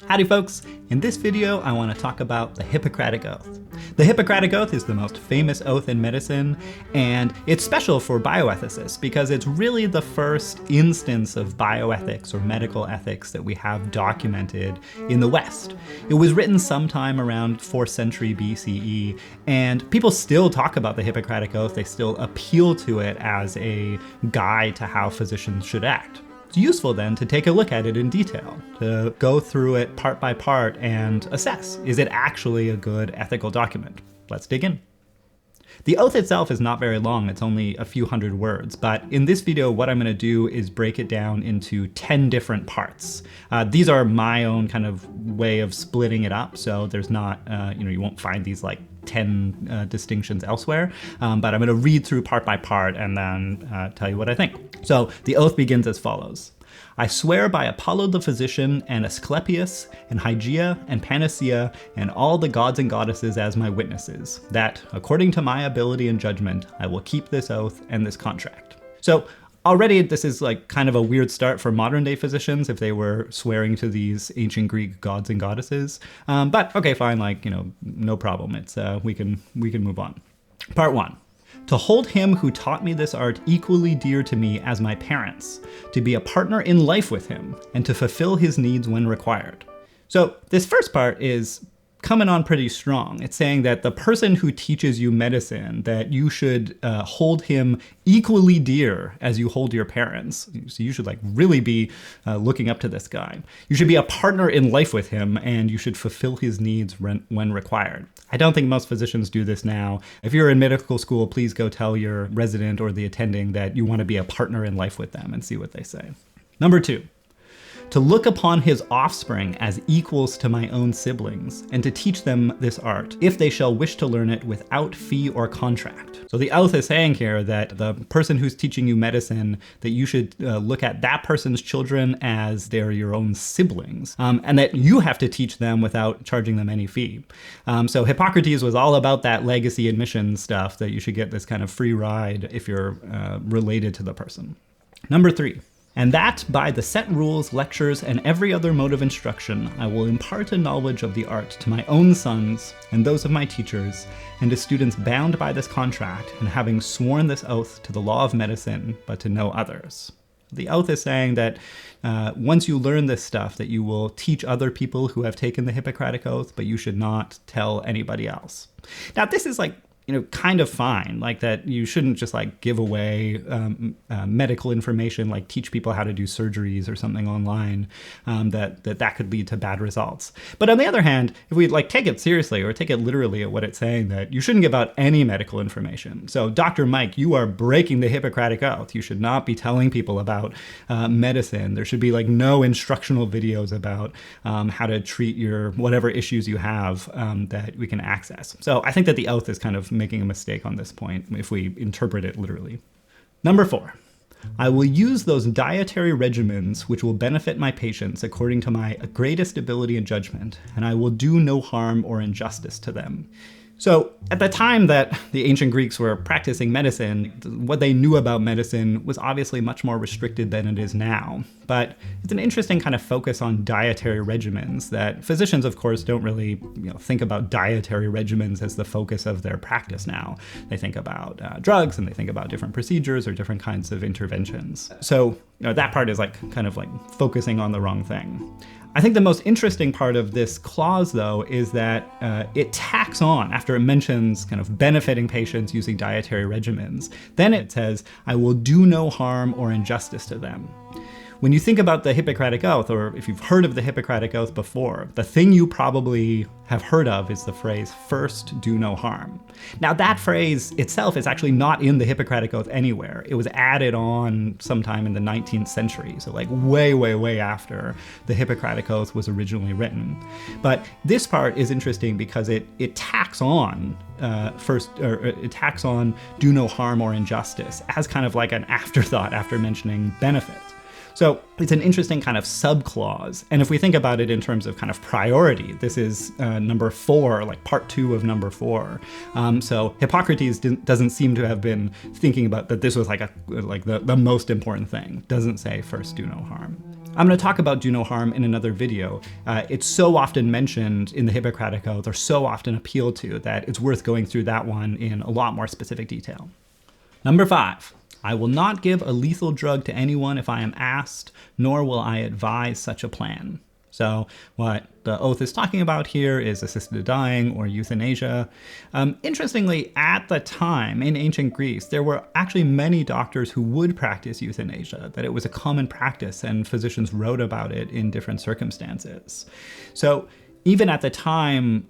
Howdy folks, in this video I want to talk about the Hippocratic Oath. The Hippocratic Oath is the most famous oath in medicine, and it's special for bioethicists because it's really the first instance of bioethics or medical ethics that we have documented in the West. It was written sometime around 4th century BCE, and people still talk about the Hippocratic Oath. They still appeal to it as a guide to how physicians should act. It's useful then to take a look at it in detail, to go through it part by part and assess, is it actually a good ethical document? Let's dig in. The oath itself is not very long, it's only a few hundred words, but in this video what I'm going to do is break it down into 10 different parts. These are my own kind of way of splitting it up, so there's not, you won't find these like 10 distinctions elsewhere, but I'm going to read through part by part and then tell you what I think. So the oath begins as follows. I swear by Apollo the physician, and Asclepius, and Hygeia, and Panacea, and all the gods and goddesses as my witnesses, that, according to my ability and judgment, I will keep this oath and this contract. So already this is like kind of a weird start for modern day physicians if they were swearing to these ancient Greek gods and goddesses. But okay, fine, like, no problem. It's we can move on. Part 1. To hold him who taught me this art equally dear to me as my parents, to be a partner in life with him, and to fulfill his needs when required. So this first part is coming on pretty strong. It's saying that the person who teaches you medicine, that you should hold him equally dear as you hold your parents. So you should like really be looking up to this guy. You should be a partner in life with him, and you should fulfill his needs when required. I don't think most physicians do this now. If you're in medical school, please go tell your resident or the attending that you want to be a partner in life with them and see what they say. Number 2. To look upon his offspring as equals to my own siblings, and to teach them this art, if they shall wish to learn it without fee or contract. So the oath is saying here that the person who's teaching you medicine, that you should look at that person's children as they're your own siblings, and that you have to teach them without charging them any fee. So Hippocrates was all about that legacy admission stuff, that you should get this kind of free ride if you're related to the person. Number 3. And that by the set rules, lectures, and every other mode of instruction, I will impart a knowledge of the art to my own sons and those of my teachers, and to students bound by this contract, and having sworn this oath to the law of medicine, but to no others. The oath is saying that once you learn this stuff, that you will teach other people who have taken the Hippocratic Oath, but you should not tell anybody else. Now, this is like, kind of fine, like that you shouldn't just like give away medical information, like teach people how to do surgeries or something online, that could lead to bad results. But on the other hand, if we like take it seriously or take it literally at what it's saying, that you shouldn't give out any medical information. So Dr. Mike, you are breaking the Hippocratic Oath. You should not be telling people about medicine. There should be like no instructional videos about how to treat your whatever issues you have that we can access. So I think that the oath is kind of making a mistake on this point if we interpret it literally. Number 4. I will use those dietary regimens which will benefit my patients according to my greatest ability and judgment, and I will do no harm or injustice to them. So at the time that the ancient Greeks were practicing medicine, what they knew about medicine was obviously much more restricted than it is now. But it's an interesting kind of focus on dietary regimens that physicians, of course, don't really think about dietary regimens as the focus of their practice now. They think about drugs, and they think about different procedures or different kinds of interventions. So that part is like kind of like focusing on the wrong thing. I think the most interesting part of this clause, though, is that it tacks on, after it mentions kind of benefiting patients using dietary regimens, then it says, I will do no harm or injustice to them. When you think about the Hippocratic Oath, or if you've heard of the Hippocratic Oath before, the thing you probably have heard of is the phrase, first do no harm. Now that phrase itself is actually not in the Hippocratic Oath anywhere. It was added on sometime in the 19th century, so like way after the Hippocratic Oath was originally written. But this part is interesting because it tacks on it tacks on do no harm or injustice as kind of like an afterthought after mentioning benefit. So it's an interesting kind of subclause. And if we think about it in terms of kind of priority, this is number 4, like part 2 of number 4. So Hippocrates doesn't seem to have been thinking about that this was like the most important thing. Doesn't say first do no harm. I'm going to talk about do no harm in another video. It's so often mentioned in the Hippocratic Oath, or so often appealed to, that it's worth going through that one in a lot more specific detail. Number 5, I will not give a lethal drug to anyone if I am asked, nor will I advise such a plan. So what the oath is talking about here is assisted dying or euthanasia. Interestingly, at the time in ancient Greece, there were actually many doctors who would practice euthanasia, that it was a common practice and physicians wrote about it in different circumstances. So even at the time,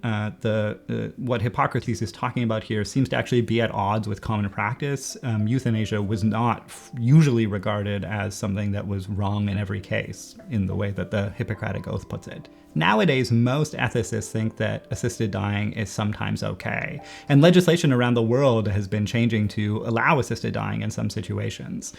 what Hippocrates is talking about here seems to actually be at odds with common practice. Euthanasia was not usually regarded as something that was wrong in every case, in the way that the Hippocratic Oath puts it. Nowadays, most ethicists think that assisted dying is sometimes okay. And legislation around the world has been changing to allow assisted dying in some situations.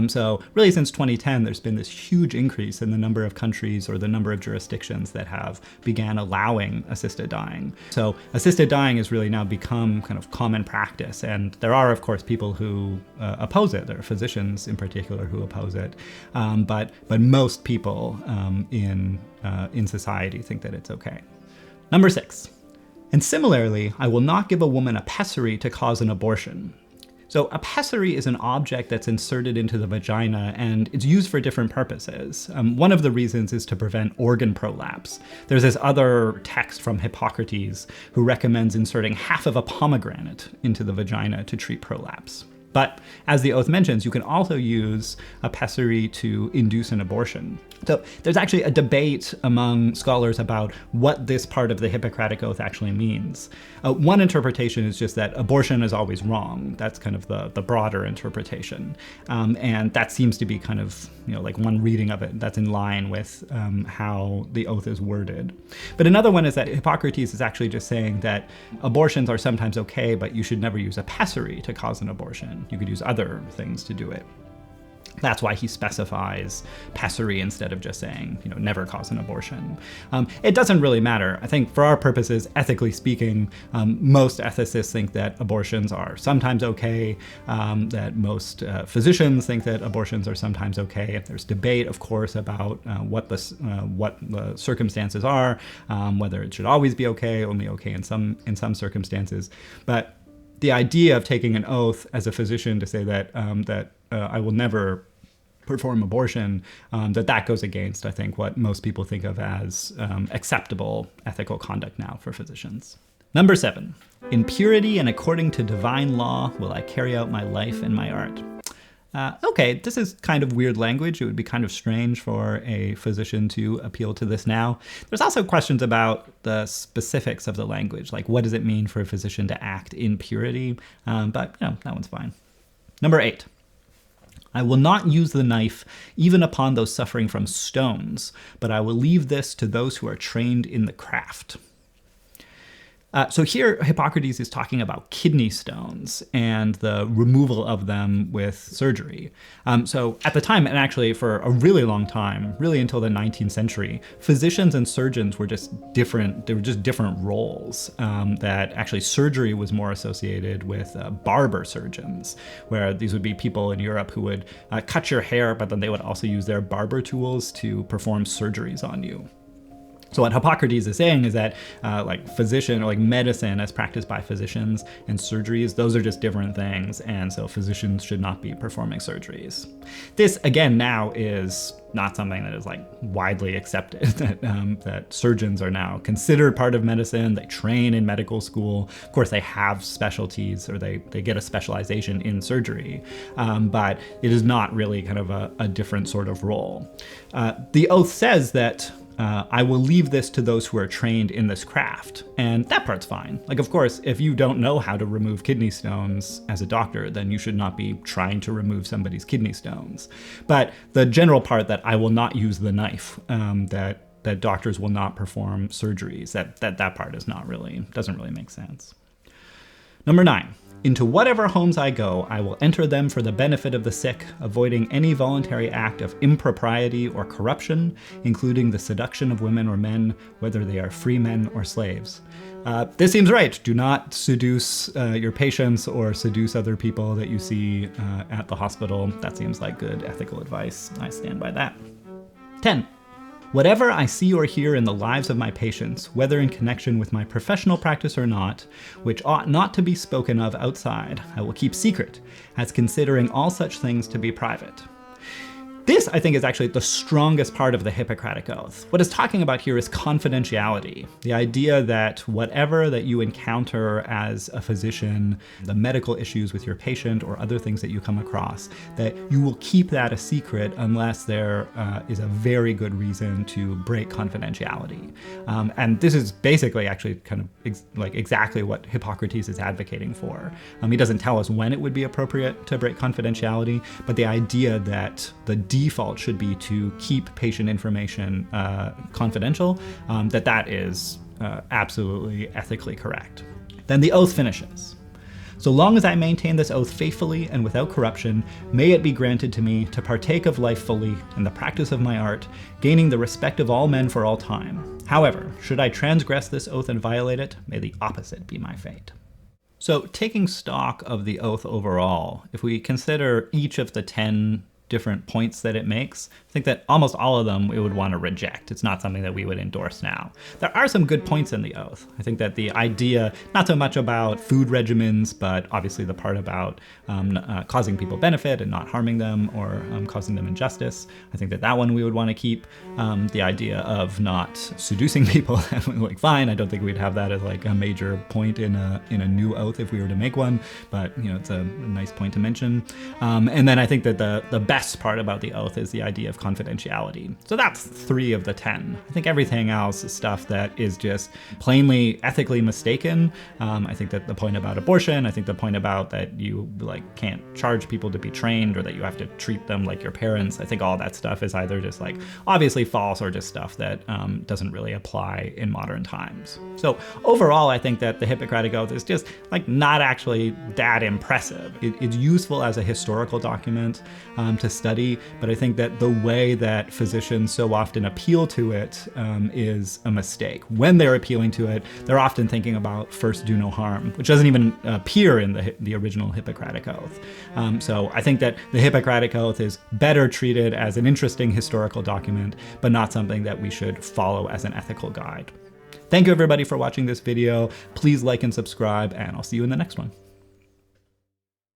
So really since 2010, there's been this huge increase in the number of countries or the number of jurisdictions that have began allowing assisted dying. So assisted dying has really now become kind of common practice. And there are, of course, people who oppose it. There are physicians in particular who oppose it. But most people in society think that it's okay. Number 6, and similarly, I will not give a woman a pessary to cause an abortion. So a pessary is an object that's inserted into the vagina, and it's used for different purposes. One of the reasons is to prevent organ prolapse. There's this other text from Hippocrates who recommends inserting half of a pomegranate into the vagina to treat prolapse. But as the oath mentions, you can also use a pessary to induce an abortion. So there's actually a debate among scholars about what this part of the Hippocratic Oath actually means. One interpretation is just that abortion is always wrong. That's kind of the broader interpretation. And that seems to be kind of, like one reading of it that's in line with how the oath is worded. But another one is that Hippocrates is actually just saying that abortions are sometimes okay, but you should never use a pessary to cause an abortion. You could use other things to do it. That's why he specifies pessary instead of just saying, never cause an abortion. It doesn't really matter. I think for our purposes, ethically speaking, most ethicists think that abortions are sometimes okay, that most physicians think that abortions are sometimes okay. There's debate, of course, about what the circumstances are, whether it should always be okay, only okay in some circumstances. But the idea of taking an oath as a physician to say that I will never perform abortion, that goes against, I think, what most people think of as acceptable ethical conduct now for physicians. Number 7, in purity and according to divine law will I carry out my life and my art. Okay, this is kind of weird language. It would be kind of strange for a physician to appeal to this now. There's also questions about the specifics of the language, like what does it mean for a physician to act in purity? But that one's fine. Number 8, I will not use the knife even upon those suffering from stones, but I will leave this to those who are trained in the craft. So here, Hippocrates is talking about kidney stones and the removal of them with surgery. So at the time, and actually for a really long time, really until the 19th century, physicians and surgeons were just different. They were just different roles. That actually surgery was more associated with barber surgeons, where these would be people in Europe who would cut your hair, but then they would also use their barber tools to perform surgeries on you. So what Hippocrates is saying is that physician, or like medicine as practiced by physicians and surgeries, those are just different things. And so physicians should not be performing surgeries. This, again, now is not something that is widely accepted, that surgeons are now considered part of medicine. They train in medical school. Of course, they have specialties, or they get a specialization in surgery, but it is not really kind of a different sort of role. The oath says that I will leave this to those who are trained in this craft. And that part's fine. Of course, if you don't know how to remove kidney stones as a doctor, then you should not be trying to remove somebody's kidney stones. But the general part that I will not use the knife, that doctors will not perform surgeries, that part doesn't really make sense. Number 9. Into whatever homes I go, I will enter them for the benefit of the sick, avoiding any voluntary act of impropriety or corruption, including the seduction of women or men, whether they are free men or slaves. This seems right. Do not seduce your patients or seduce other people that you see at the hospital. That seems like good ethical advice. I stand by that. 10. Whatever I see or hear in the lives of my patients, whether in connection with my professional practice or not, which ought not to be spoken of outside, I will keep secret, as considering all such things to be private. This, I think, is actually the strongest part of the Hippocratic Oath. What it's talking about here is confidentiality. The idea that whatever that you encounter as a physician, the medical issues with your patient or other things that you come across, that you will keep that a secret unless there is a very good reason to break confidentiality. And this is basically actually kind of exactly what Hippocrates is advocating for. He doesn't tell us when it would be appropriate to break confidentiality, but the idea that the default should be to keep patient information confidential, that is absolutely ethically correct. Then the oath finishes. So long as I maintain this oath faithfully and without corruption, may it be granted to me to partake of life fully in the practice of my art, gaining the respect of all men for all time. However, should I transgress this oath and violate it, may the opposite be my fate. So taking stock of the oath overall, if we consider each of the 10 different points that it makes, I think that almost all of them we would want to reject. It's not something that we would endorse now. There are some good points in the oath. I think that the idea, not so much about food regimens, but obviously the part about causing people benefit and not harming them or causing them injustice. I think that one we would want to keep. The idea of not seducing people, like fine, I don't think we'd have that as like a major point in a new oath if we were to make one, but it's a nice point to mention. And then I think that the best part about the oath is the idea of confidentiality. So that's 3 of the 10. I think everything else is stuff that is just plainly ethically mistaken. I think that the point about abortion, I think the point about that you can't charge people to be trained or that you have to treat them like your parents, I think all that stuff is either just obviously false or just stuff that doesn't really apply in modern times. So overall, I think that the Hippocratic Oath is just not actually that impressive. It's useful as a historical document to study, but I think that the way that physicians so often appeal to it is a mistake. When they're appealing to it, they're often thinking about first do no harm, which doesn't even appear in the original Hippocratic Oath. So I think that the Hippocratic Oath is better treated as an interesting historical document, but not something that we should follow as an ethical guide. Thank you everybody for watching this video. Please like and subscribe, and I'll see you in the next one.